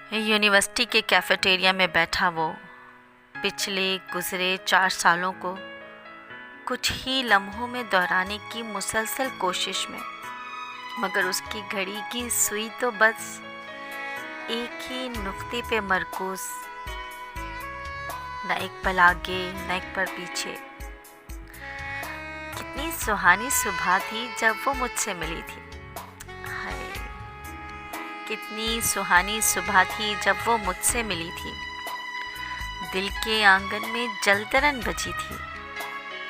University के cafeteria में बैठा वो पिछले गुज़रे 4 सालों को कुछ ही लम्हों में दोहराने की मुसलसल कोशिश में, मगर उसकी घड़ी की सुई तो बस एक ही नुक्ते पे मरकूज़, न एक पल आगे न एक पल पीछे। कितनी सुहानी सुबह थी जब वो मुझसे मिली थी। हाय, कितनी सुहानी सुबह थी जब वो मुझसे मिली थी। दिल के आंगन में जलतरन बजी थी,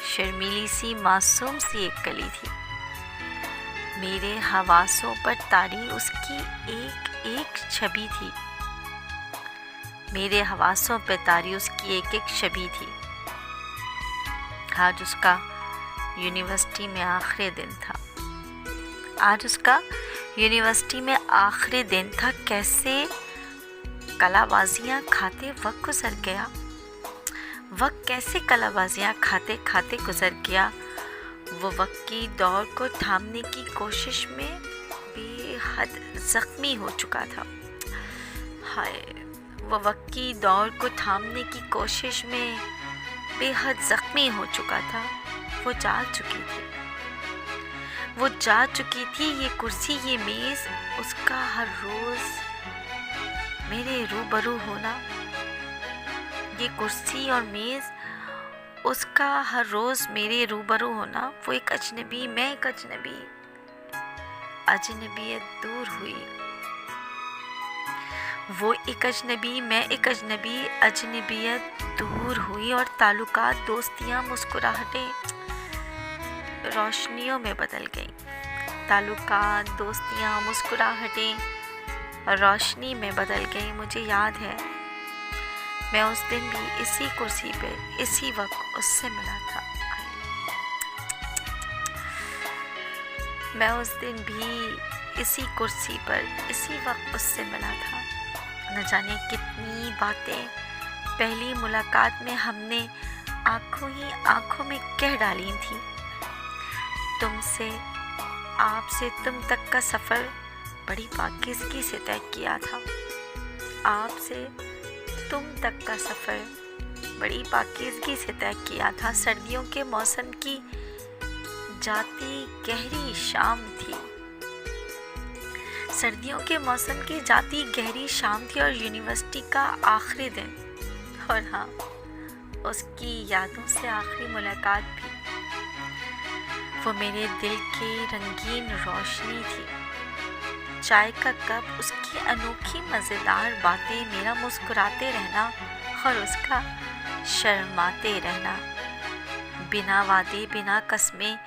शर्मीली सी मासूम सी एक कली थी। मेरे हवासों पर तारी उसकी एक एक छवि थी। मेरे हवासों पे तारी उसकी एक एक छवि थी। आज उसका यूनिवर्सिटी में आखिरी दिन था। आज उसका यूनिवर्सिटी में आखिरी दिन था। कैसे कलाबाजियाँ खाते वक्त गुजर गया। वक्त कैसे कलाबाजियाँ खाते खाते गुजर गया। वो वक्त की दौड़ को थामने की कोशिश में बेहद ज़ख्मी हो चुका था। हाय, वो वक्त की दौड़ को थामने की कोशिश में बेहद ज़ख्मी हो चुका था। वो जा चुकी थी। वो जा चुकी थी। ये कुर्सी, ये मेज़, उसका हर रोज़ मेरे रूबरू होना। ये कुर्सी और मेज़, उसका हर रोज़ मेरे रूबरू होना। वो एक अजनबी, मैं एक अजनबी। अजनबियत दूर हुई। वो एक अजनबी, मैं एक अजनबी। अजनबियत दूर हुई और ताल्लुकात, दोस्तियाँ, मुस्कुराहटें रोशनियों में बदल गई। ताल्लुकात, दोस्तियाँ, मुस्कुराहटें रोशनी में बदल गई। मुझे याद है, मैं उस दिन भी इसी कुर्सी पे इसी वक्त उससे मिला था। मैं उस दिन भी इसी कुर्सी पर इसी वक्त उससे मिला था। न जाने कितनी बातें पहली मुलाकात में हमने आंखों ही आंखों में कह डाली थी। तुमसे आपसे तुम तक का सफ़र बड़ी पाकीज़गी से तय किया था। आपसे तुम तक का सफ़र बड़ी पाकीज़गी से तय किया था। सर्दियों के मौसम की जाती गहरी शाम थी। सर्दियों के मौसम की जाती गहरी शाम थी और यूनिवर्सिटी का आखिरी दिन। और हाँ, उसकी यादों से आखिरी मुलाकात भी। वो मेरे दिल की रंगीन रोशनी थी। चाय का कप, उसकी अनोखी मज़ेदार बातें, मेरा मुस्कुराते रहना और उसका शर्माते रहना। बिना वादे, बिना कसमें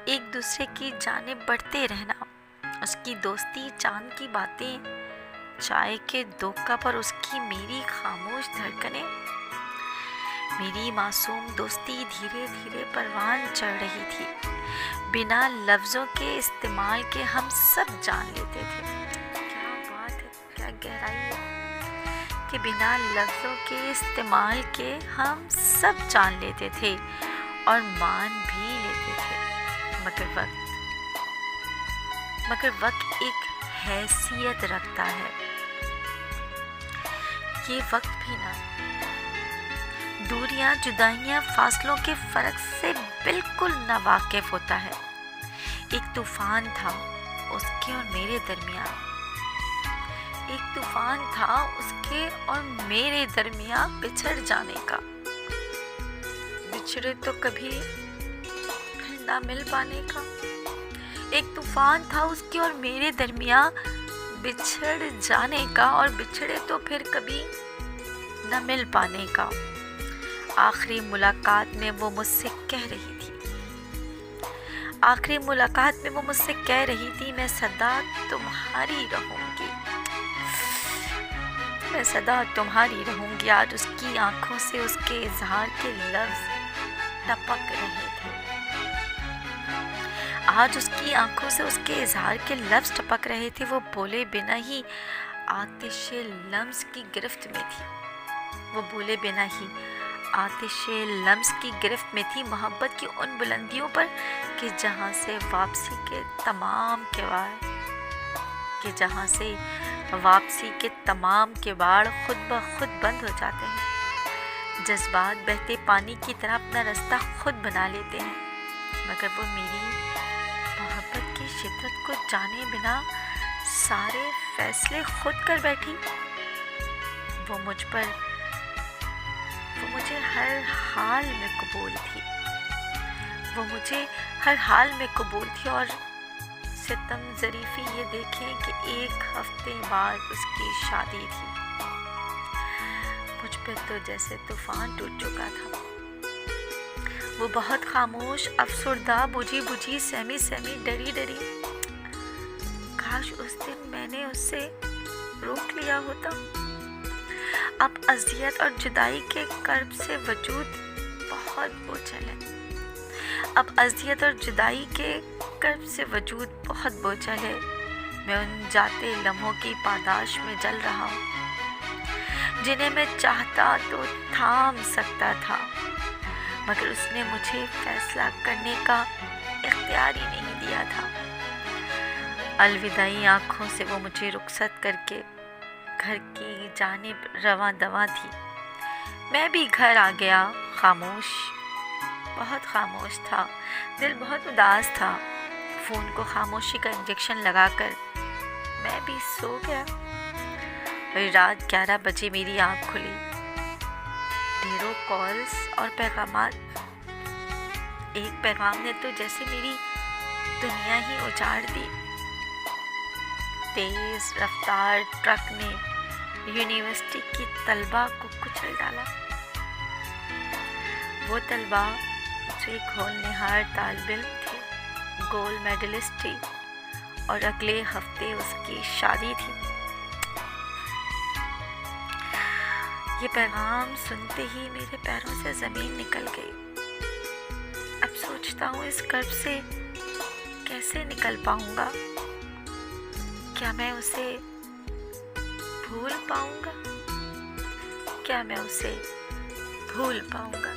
एक दूसरे की जानिब बढ़ते रहना। उसकी दोस्ती, चांद की बातें, चाय के 2 कप और उसकी मेरी खामोश धड़कनें। मेरी मासूम दोस्ती धीरे धीरे परवान चढ़ रही थी। बिना लफ्ज़ों के इस्तेमाल के हम सब जान लेते थे। क्या बात है, क्या गहराई है कि बिना लफ्ज़ों के इस्तेमाल के हम सब जान लेते थे और मान भी लेते थे। मगर वक्त एक हैसियत रखता है। ये वक्त भी ना दूरियां, जुदाइयां, फासलों के फ़र्क से बिल्कुल ना वाकिफ़ होता है। एक तूफ़ान था उसके और मेरे दरमियान। एक तूफ़ान था उसके और मेरे दरमियान बिछड़ जाने का। बिछड़े तो कभी फिर ना मिल पाने का। एक तूफ़ान था उसके और मेरे दरमियान बिछड़ जाने का, और बिछड़े तो फिर कभी न मिल पाने का। आखिरी मुलाकात में वो मुझसे कह रही थी। आखिरी मुलाकात में वो मुझसे कह रही थी, मैं सदा तुम्हारी रहूंगी। मैं सदा तुम्हारी रहूंगी। आज उसकी आंखों से उसके इजहार के लफ्ज़ टपक रहे थे। आज उसकी आंखों से उसके इजहार के लफ्ज़ टपक रहे थे। वो बोले बिना ही आतिशे लम्स की गिरफ्त में थी। वो बोले बिना ही आतिशे लम्स की गिरफ्त में थी, मोहब्बत की उन बुलंदियों पर कि जहाँ से वापसी के तमाम किवाड़ वापसी के तमाम किवाड़ खुद ब खुद बंद हो जाते हैं। जज्बात बहते पानी की तरह अपना रास्ता खुद बना लेते हैं, मगर वो मेरी मोहब्बत की शिद्दत को जाने बिना सारे फैसले खुद कर बैठी। वो मुझे हर हाल में कबूल थी। वो मुझे हर हाल में कबूल थी। और सितम ज़रीफ़ी ये देखें कि 1 हफ्ते बाद उसकी शादी थी। मुझ पे तो जैसे तूफान टूट चुका था। वो बहुत खामोश, अफसुर्दा, बुझी बुझी, सहमी सहमी, डरी डरी। काश उस दिन मैंने उससे रोक लिया होता। अब अज़ियत और जुदाई के कर्ब से वजूद बहुत बोझल है। अब अज़ियत और जुदाई के कर्ब से वजूद बहुत बोझल है। मैं उन जाते लम्हों की पादाश में जल रहा हूँ, जिन्हें मैं चाहता तो थाम सकता था, मगर उसने मुझे फैसला करने का इख्तियार ही नहीं दिया था। अलविदाई आँखों से वो मुझे रुखसत करके घर की जानिब रवां दवां थी। मैं भी घर आ गया, खामोश, बहुत खामोश था। दिल बहुत उदास था। फ़ोन को खामोशी का इंजेक्शन लगाकर मैं भी सो गया। वही रात 11 बजे मेरी आँख खुली। ढेरों कॉल्स और पैगामात। एक पैगाम ने तो जैसे मेरी दुनिया ही उजाड़ दी। तेज रफ्तार ट्रक ने यूनिवर्सिटी की तलबा को कुचल डाला। वो तलबा जो एक होनहार तालिब इल्म थी, गोल्ड मेडलिस्ट थी, और अगले हफ्ते उसकी शादी थी। ये पैगाम सुनते ही मेरे पैरों से ज़मीन निकल गई। अब सोचता हूँ इस कर्ब से कैसे निकल पाऊँगा। क्या मैं उसे भूल पाऊँगा? क्या मैं उसे भूल पाऊँगा?